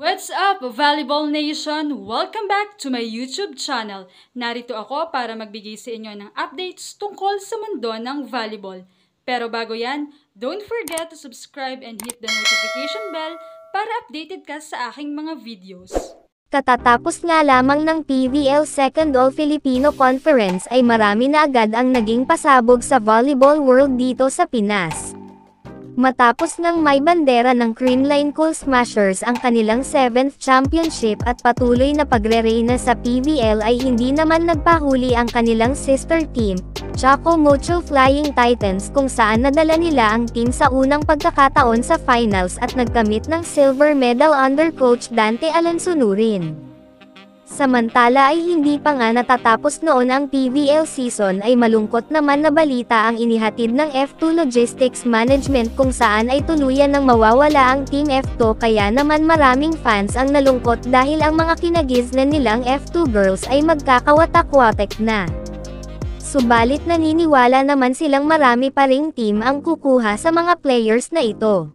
What's up, Volleyball Nation? Welcome back to my YouTube channel. Narito ako para magbigay sa inyo ng updates tungkol sa mundo ng volleyball. Pero bago yan, don't forget to subscribe and hit the notification bell para updated ka sa aking mga videos. Katatapos nga lamang ng PVL Second All-Filipino Conference ay marami na agad ang naging pasabog sa volleyball world dito sa Pinas. Matapos ngang may bandera ng Creamline Cool Smashers ang kanilang 7th championship at patuloy na pagre-reyna sa PVL ay hindi naman nagpahuli ang kanilang sister team, Choco Mocho Flying Titans, kung saan nadala nila ang team sa unang pagkakataon sa finals at nagkamit ng silver medal under coach Dante Alansunurin. Samantala ay hindi pa nga natatapos noon ang PVL season ay malungkot naman na balita ang inihatid ng F2 Logistics Management kung saan ay tuluyan ng mawawala ang Team F2, kaya naman maraming fans ang nalungkot dahil ang mga kinagiznan nilang F2 girls ay magkakawatak-watek na. Subalit naniniwala naman silang marami pa ring team ang kukuha sa mga players na ito.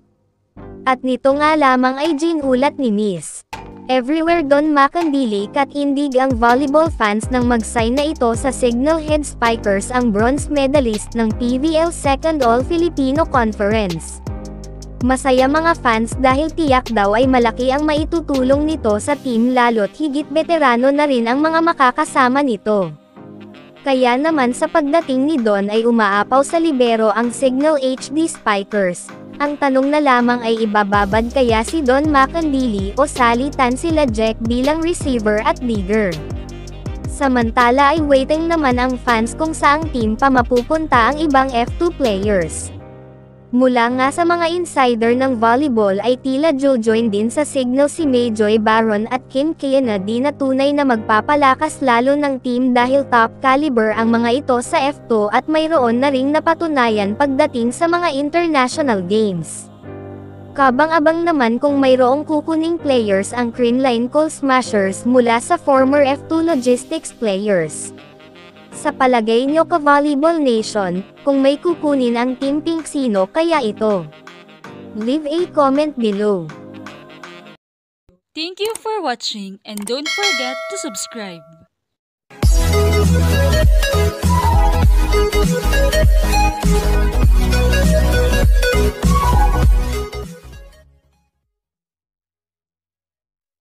At nito nga lamang ay ginulat ni Miss Everywhere Don Macandili katindig ang volleyball fans nang mag-sign na ito sa Signal Head Spikers, ang bronze medalist ng PVL Second All-Filipino Conference. Masaya mga fans dahil tiyak daw ay malaki ang maitutulong nito sa team, lalo't higit veterano na rin ang mga makakasama nito. Kaya naman sa pagdating ni Don ay umaapaw sa libero ang Signal HD Spikers. Ang tanong na lamang ay ibababad kaya si Don Macandili o salitan sila Jack bilang receiver at digger. Samantala ay waiting naman ang fans kung saang team pa mapupunta ang ibang F2 players. Mula nga sa mga insider ng volleyball ay tila jojoin din sa Signal si Mayjoy Baron at Kim Kennedy na tunay na magpapalakas lalo ng team dahil top caliber ang mga ito sa F2 at mayroon na ring napatunayan pagdating sa mga international games. Kabang-abang naman kung mayroong kukuning players ang Creamline Cool Smashers mula sa former F2 Logistics players. Sa palagay nyo ka Volleyball Nation, kung may kukunin ang Team Pink, sino kaya ito? Leave a comment below. Thank you for watching and don't forget to subscribe.